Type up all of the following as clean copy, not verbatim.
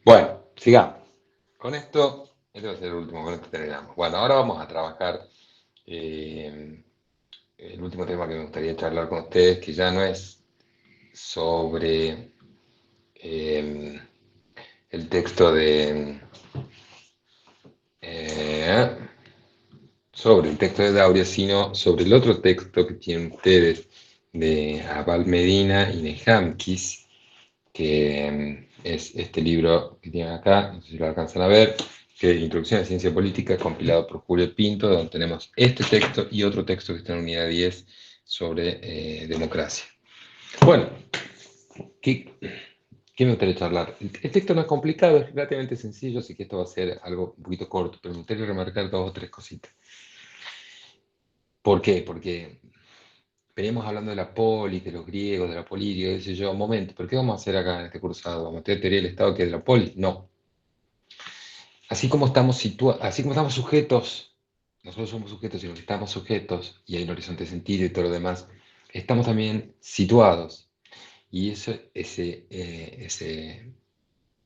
Bueno, sigamos. Con esto, este va a ser el último, con esto terminamos. Bueno, ahora vamos a trabajar eh, el último tema que me gustaría charlar con ustedes, que ya no es sobre eh, el texto eh, sobre el texto de Dauria, sino sobre el otro texto que tienen ustedes de Abal Medina y Nehamkis, que es este libro que tienen acá, no sé si lo alcanzan a ver, que es Introducción a la Ciencia Política, compilado por Julio Pinto, donde tenemos este texto y otro texto que está en unidad 10 sobre democracia. Bueno, ¿qué, ¿qué me gustaría charlar? El texto no es complicado, es relativamente sencillo, así que esto va a ser algo un poquito corto, pero me gustaría remarcar dos o tres cositas. ¿Por qué? Porque veníamos hablando de la polis, de los griegos, de la política, qué sé yo, un momento, ¿pero qué vamos a hacer acá en este cursado? ¿Vamos a tener teoría del Estado que es de la polis? No. Así como estamos sujetos, nosotros somos sujetos y los que estamos sujetos, y hay un horizonte de sentido y todo lo demás, estamos también situados. Y ese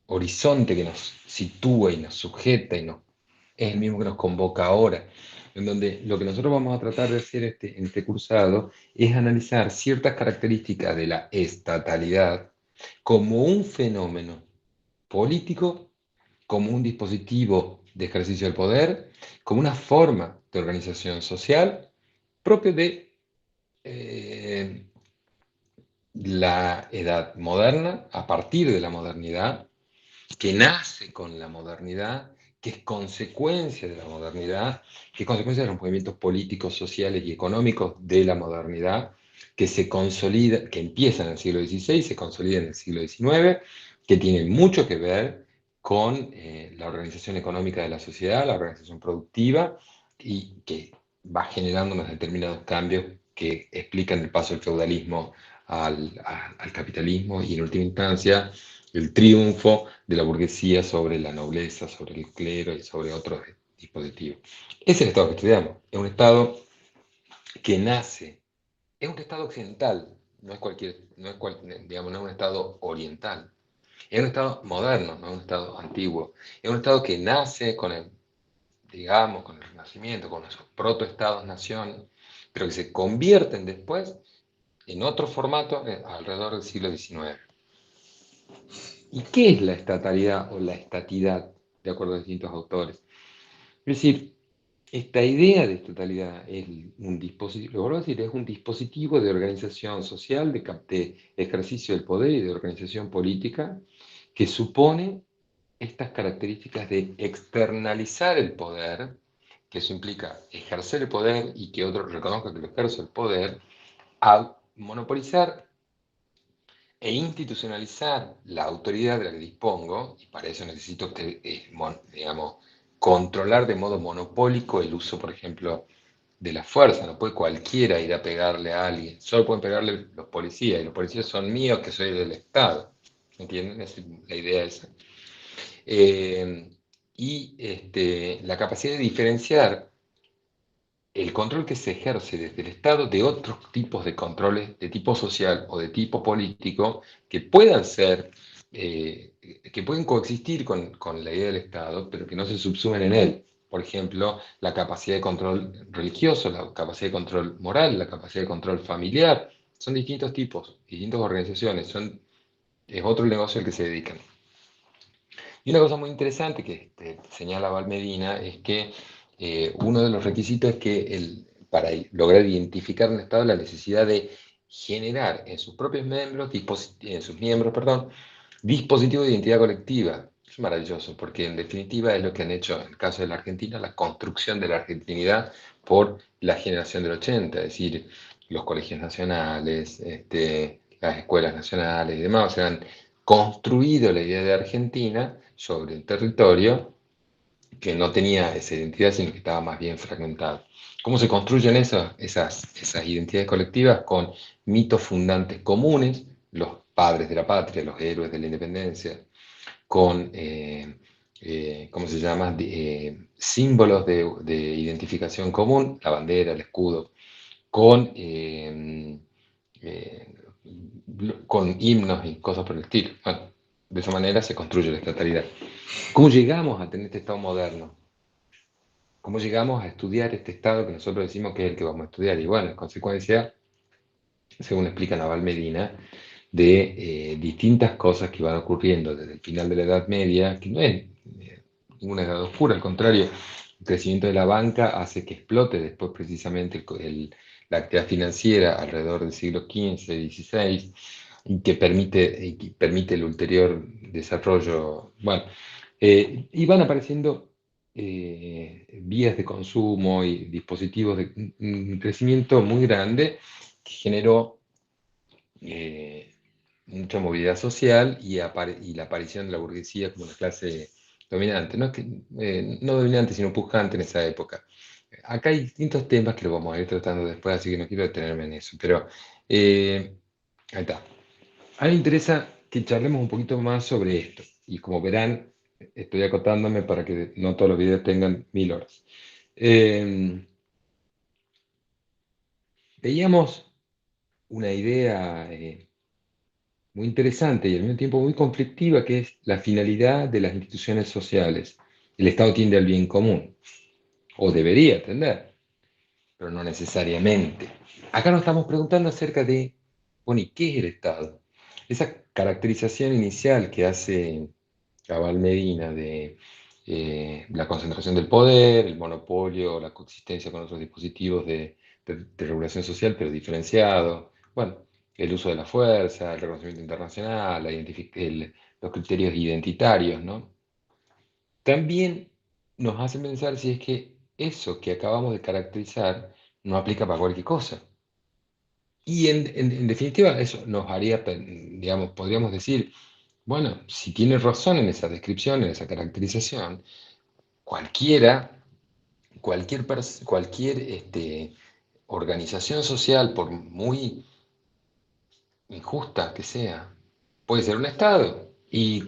horizonte que nos sitúa y nos sujeta es el mismo que nos convoca ahora, en donde lo que nosotros vamos a tratar de hacer en este cursado es analizar ciertas características de la estatalidad como un fenómeno político, como un dispositivo de ejercicio del poder, como una forma de organización social propio de eh, la edad moderna, a partir de la modernidad, que nace con la modernidad, que es consecuencia de la modernidad, que es consecuencia de los movimientos políticos, sociales y económicos de la modernidad, que se consolida, que empieza en el siglo XVI, se consolida en el siglo XIX, que tiene mucho que ver con la organización económica de la sociedad, la organización productiva, y que va generando unos determinados cambios que explican el paso del feudalismo al capitalismo y en última instancia el triunfo de la burguesía sobre la nobleza, sobre el clero y sobre otros dispositivos. Es el Estado que estudiamos, es un Estado que nace, es un Estado occidental, no es cualquier, digamos, no es un Estado oriental, es un Estado moderno, no es un Estado antiguo, es un Estado que nace con el, digamos, con el Renacimiento, con esos protoestados-nación, pero que se convierten después en otro formato alrededor del siglo XIX. ¿Y qué es la estatalidad o la estatidad, de acuerdo a distintos autores? Es decir, esta idea de estatalidad es un dispositivo, lo vuelvo a decir, es un dispositivo de organización social, de ejercicio del poder y de organización política que supone estas características de externalizar el poder, que eso implica ejercer el poder y que otro reconozca que lo ejerce el poder, a monopolizar e institucionalizar la autoridad de la que dispongo, y para eso necesito que, digamos, controlar de modo monopólico el uso, por ejemplo, de la fuerza. No puede cualquiera ir a pegarle a alguien, solo pueden pegarle los policías, y los policías son míos que soy del Estado. ¿Entienden? Es la idea esa. La capacidad de diferenciar el control que se ejerce desde el Estado de otros tipos de controles de tipo social o de tipo político que puedan ser, eh, que pueden coexistir con la idea del Estado, pero que no se subsumen en él. Por ejemplo, la capacidad de control religioso, la capacidad de control moral, la capacidad de control familiar. Son distintos tipos, distintas organizaciones, es otro negocio al que se dedican. Y una cosa muy interesante que señala Valmedina es que uno de los requisitos es que para lograr identificar un Estado la necesidad de generar en sus propios miembros, perdón, dispositivos de identidad colectiva. Es maravilloso, porque en definitiva es lo que han hecho en el caso de la Argentina, la construcción de la argentinidad por la generación del 80, es decir, los colegios nacionales, las escuelas nacionales y demás, o sea, han construido la idea de Argentina sobre el territorio que no tenía esa identidad, sino que estaba más bien fragmentado. ¿Cómo se construyen esas identidades colectivas? Con mitos fundantes comunes, los padres de la patria, los héroes de la independencia, con, ¿cómo se llama? Símbolos de identificación común, la bandera, el escudo, con, eh, con himnos y cosas por el estilo. Bueno, De esa manera se construye la estatalidad. ¿Cómo llegamos a tener este Estado moderno? ¿Cómo llegamos a estudiar este Estado que nosotros decimos que es el que vamos a estudiar? Y bueno, en consecuencia, según explica Naval Medina, de distintas cosas que van ocurriendo desde el final de la Edad Media, que no es ninguna edad oscura, al contrario, el crecimiento de la banca hace que explote después precisamente la actividad financiera alrededor del siglo XV, XVI, y que permite el ulterior desarrollo. Bueno, y van apareciendo vías de consumo y dispositivos de un crecimiento muy grande que generó eh, mucha movilidad social y la aparición de la burguesía como una clase dominante, no dominante, sino pujante en esa época. Acá hay distintos temas que lo vamos a ir tratando después, así que no quiero detenerme en eso, pero eh, ahí está. A mí me interesa que charlemos un poquito más sobre esto, y como verán, estoy acotándome para que no todos los videos tengan 1000 horas. Eh, Veíamos una idea muy interesante y al mismo tiempo muy conflictiva, que es la finalidad de las instituciones sociales. El Estado tiende al bien común, o debería tender, pero no necesariamente. Acá nos estamos preguntando acerca de, bueno, ¿y qué es el Estado? Esa caracterización inicial que hace Cabal Medina de la concentración del poder, el monopolio, la coexistencia con otros dispositivos de regulación social, pero diferenciado. Bueno, el uso de la fuerza, el reconocimiento internacional, los criterios identitarios, ¿no? También nos hace pensar si es que eso que acabamos de caracterizar no aplica para cualquier cosa. Y en definitiva, eso nos haría, digamos, podríamos decir, bueno, si tiene razón en esa descripción, en esa caracterización, cualquiera, cualquier organización social, por muy injusta que sea, puede ser un Estado. Y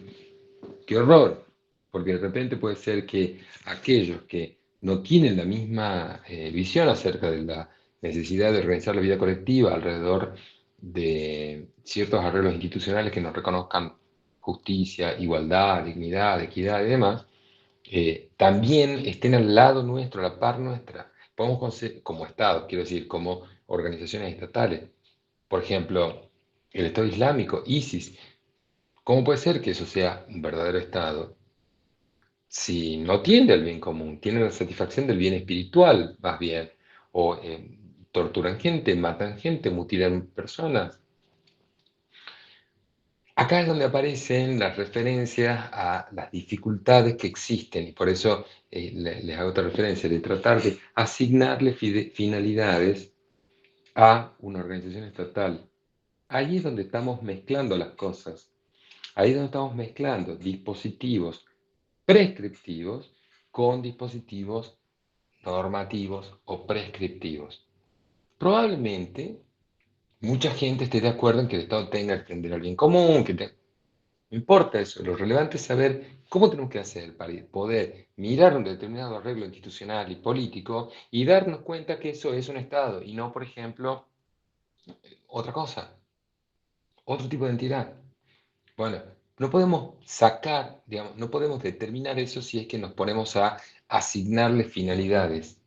qué horror, porque de repente puede ser que aquellos que no tienen la misma visión acerca de la necesidad de organizar la vida colectiva alrededor de ciertos arreglos institucionales que nos reconozcan justicia, igualdad, dignidad, equidad y demás, también estén al lado nuestro, a la par nuestra. Como Estado, quiero decir, como organizaciones estatales. Por ejemplo, el Estado Islámico, ISIS. ¿Cómo puede ser que eso sea un verdadero Estado si no tiende al bien común, tiene la satisfacción del bien espiritual, más bien? O torturan gente, matan gente, mutilan personas. Acá es donde aparecen las referencias a las dificultades que existen, y por eso les hago otra referencia, de tratar de asignarle finalidades a una organización estatal. Ahí es donde estamos mezclando las cosas. Ahí es donde estamos mezclando dispositivos prescriptivos con dispositivos normativos o prescriptivos. Probablemente mucha gente esté de acuerdo en que el Estado tenga que atender al bien común, no importa eso, lo relevante es saber cómo tenemos que hacer para poder mirar un determinado arreglo institucional y político y darnos cuenta que eso es un Estado y no, por ejemplo, otra cosa, otro tipo de entidad. Bueno, no podemos sacar, digamos, no podemos determinar eso si es que nos ponemos a asignarle finalidades,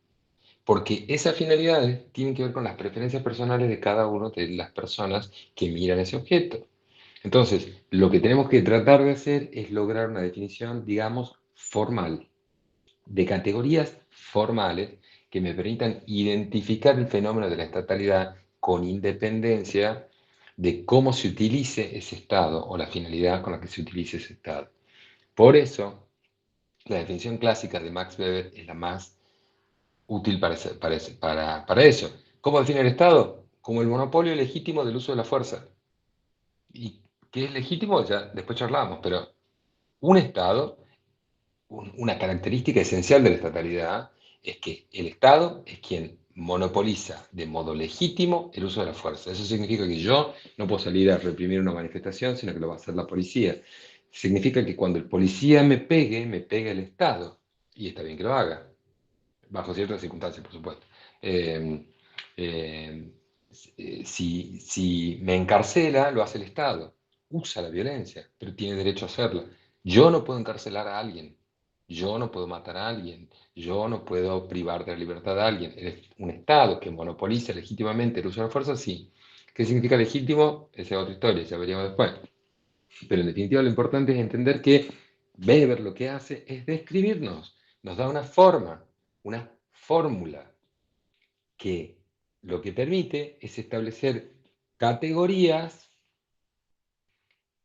porque esas finalidades tienen que ver con las preferencias personales de cada una de las personas que miran ese objeto. Entonces, lo que tenemos que tratar de hacer es lograr una definición, digamos, formal, de categorías formales que me permitan identificar el fenómeno de la estatalidad con independencia de cómo se utilice ese Estado o la finalidad con la que se utilice ese Estado. Por eso, la definición clásica de Max Weber es la más útil para eso. ¿Cómo define el Estado? Como el monopolio legítimo del uso de la fuerza. ¿Y qué es legítimo? Ya después charlamos, pero un Estado, una característica esencial de la estatalidad, es que el Estado es quien monopoliza de modo legítimo el uso de la fuerza. Eso significa que yo no puedo salir a reprimir una manifestación, sino que lo va a hacer la policía. Significa que cuando el policía me pegue el Estado, y está bien que lo haga, bajo ciertas circunstancias, por supuesto. Eh, eh, si me encarcela, lo hace el Estado. usa la violencia, pero tiene derecho a hacerla. Yo no puedo encarcelar a alguien, yo no puedo matar a alguien, yo no puedo privar de la libertad a alguien. Un Estado que monopoliza legítimamente el uso de la fuerza, sí. ¿Qué significa legítimo? Esa es otra historia, ya veríamos después. Pero en definitiva lo importante es entender que Weber lo que hace es describirnos, nos da una forma, una fórmula que lo que permite es establecer categorías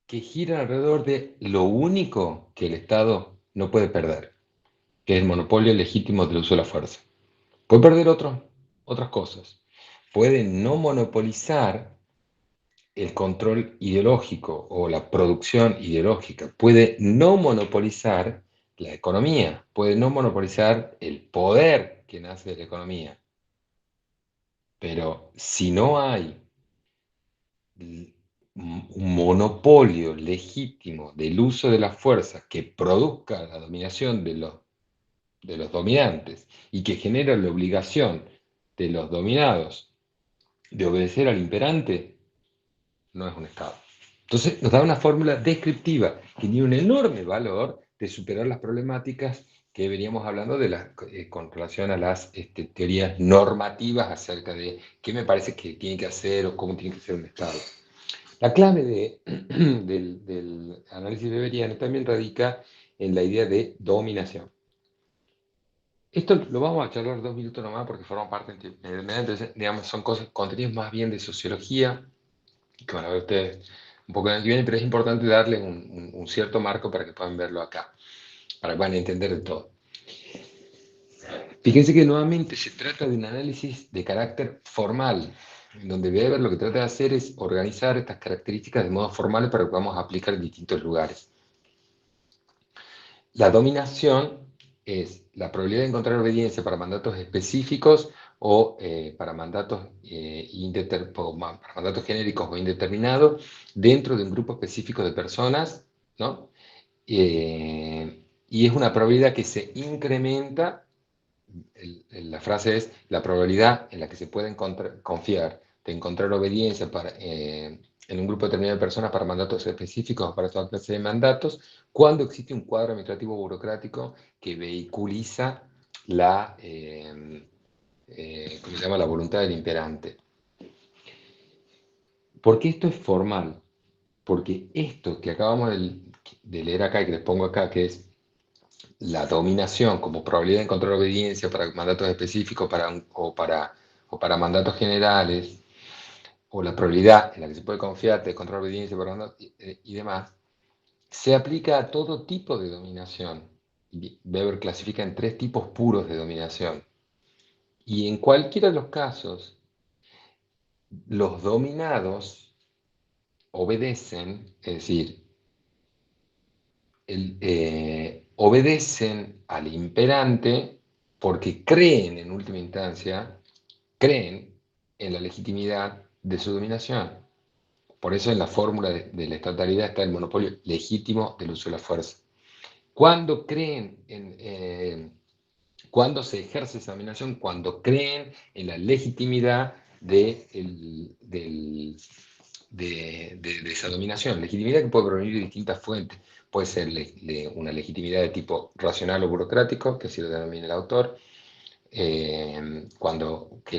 que giran alrededor de lo único que el Estado no puede perder, que es el monopolio legítimo del uso de la fuerza. Puede perder otras cosas. Puede no monopolizar el control ideológico o la producción ideológica. Puede no monopolizar la economía. Puede no monopolizar el poder que nace de la economía. Pero si no hay un monopolio legítimo del uso de la fuerza que produzca la dominación de los dominantes y que genera la obligación de los dominados de obedecer al imperante, no es un Estado. Entonces nos da una fórmula descriptiva que tiene un enorme valor de superar las problemáticas que veníamos hablando con relación a las teorías normativas acerca de qué me parece que tiene que hacer o cómo tiene que ser un Estado. La clave del análisis weberiano también radica en la idea de dominación. Esto lo vamos a charlar 2 minutos nomás porque forma parte, entonces, digamos, son contenidos más bien de sociología, que van a ver ustedes un poco en el que viene, pero es importante darle un cierto marco para que puedan verlo acá, para que puedan entender de todo. Fíjense que nuevamente se trata de un análisis de carácter formal, en donde Weber lo que trata de hacer es organizar estas características de modo formal para que podamos aplicar en distintos lugares. La dominación es la probabilidad de encontrar obediencia para mandatos específicos o para mandatos genéricos o indeterminados dentro de un grupo específico de personas, ¿no? Y es una probabilidad que se incrementa, la frase es la probabilidad en la que se puede confiar de encontrar obediencia en un grupo determinado de personas para mandatos específicos o para toda clase de mandatos, cuando existe un cuadro administrativo burocrático que vehiculiza ¿cómo se llama? La voluntad del imperante. ¿Por qué esto es formal? Porque esto que acabamos de leer acá y que les pongo acá, que es la dominación como probabilidad de encontrar obediencia para mandatos específicos o para mandatos generales, o la probabilidad en la que se puede confiar de encontrar obediencia para mandatos y demás, se aplica a todo tipo de dominación. Weber clasifica en 3 tipos puros de dominación. Y en cualquiera de los casos, los dominados obedecen, es decir, obedecen al imperante porque creen en última instancia, creen en la legitimidad de su dominación. Por eso en la fórmula de la estatalidad está el monopolio legítimo del uso de la fuerza. Cuando creen cuando se ejerce esa dominación, cuando creen en la legitimidad de esa dominación. Legitimidad que puede provenir de distintas fuentes. Puede ser una legitimidad de tipo racional o burocrático, que así lo denomina el autor, que es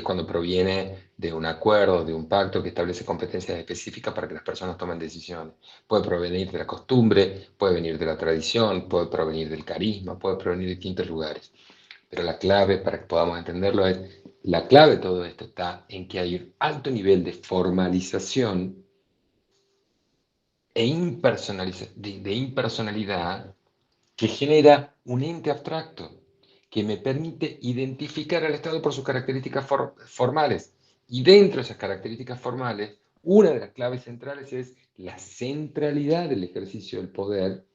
cuando proviene de un acuerdo, de un pacto que establece competencias específicas para que las personas tomen decisiones. Puede provenir de la costumbre, puede venir de la tradición, puede provenir del carisma, puede provenir de distintos lugares. Pero la clave, para que podamos entenderlo, es la clave de todo esto está en que hay un alto nivel de formalización de impersonalidad que genera un ente abstracto que me permite identificar al Estado por sus características formales. Y dentro de esas características formales, una de las claves centrales es la centralidad del ejercicio del poder,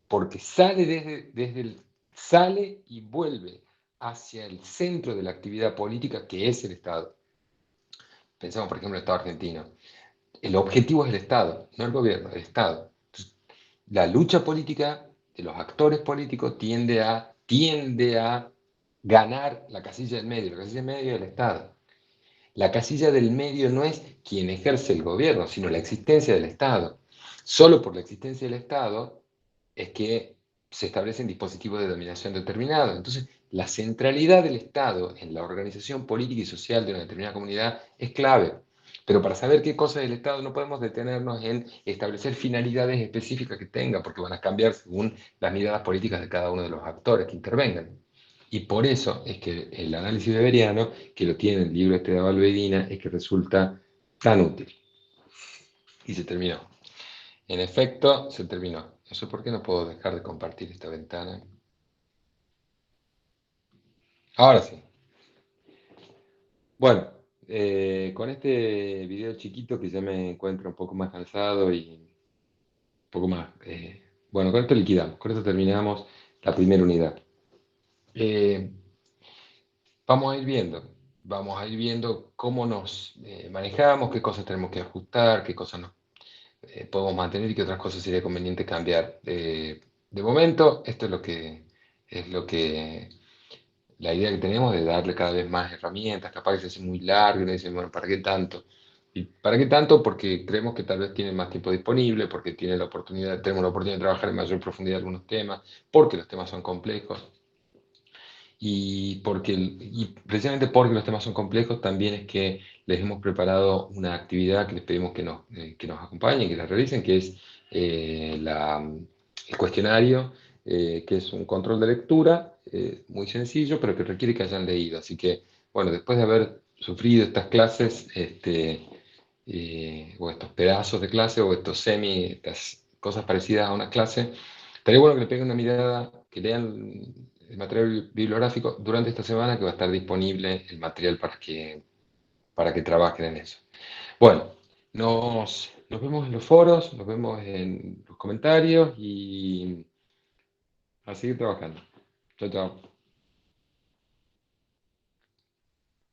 porque sale y vuelve hacia el centro de la actividad política que es el Estado. Pensamos, por ejemplo, en el Estado argentino. El objetivo es el Estado, no el gobierno, el Estado. Entonces, la lucha política de los actores políticos tiende a ganar la casilla del medio. La casilla del medio es el Estado. La casilla del medio no es quien ejerce el gobierno, sino la existencia del Estado. Solo por la existencia del Estado es que se establecen dispositivos de dominación determinados. Entonces, la centralidad del Estado en la organización política y social de una determinada comunidad es clave. Pero para saber qué cosa es el Estado no podemos detenernos en establecer finalidades específicas que tenga, porque van a cambiar según las miradas políticas de cada uno de los actores que intervengan. Y por eso es que el análisis weberiano, que lo tiene el libro este de Valvedina, es que resulta tan útil. Y se terminó. En efecto, se terminó. No sé por qué no puedo dejar de compartir esta ventana. Ahora sí. Bueno, con este video chiquito que ya me encuentro un poco más cansado y un poco más... bueno, con esto liquidamos, con esto terminamos la primera unidad. Eh, vamos a ir viendo cómo nos manejamos, qué cosas tenemos que ajustar, qué cosas no podemos mantener y qué otras cosas sería conveniente cambiar. De momento, esto es lo que la idea que tenemos de darle cada vez más herramientas, capaz que se hace muy largo y nos dicen, bueno, ¿para qué tanto? ¿Y para qué tanto? Porque creemos que tal vez tienen más tiempo disponible, porque tenemos la oportunidad de trabajar en mayor profundidad algunos temas, porque los temas son complejos. Y precisamente porque los temas son complejos, también es que les hemos preparado una actividad que les pedimos que nos acompañen, que la realicen, que es el cuestionario, que es un control de lectura, muy sencillo, pero que requiere que hayan leído. Así que, bueno, después de haber sufrido estas clases, o estos pedazos de clase, o estas cosas parecidas a una clase, estaría bueno que le peguen una mirada, que lean el material bibliográfico durante esta semana, que va a estar disponible el material para que trabajen en eso. Bueno, nos vemos en los foros, nos vemos en los comentarios y a seguir trabajando. Chao, chao.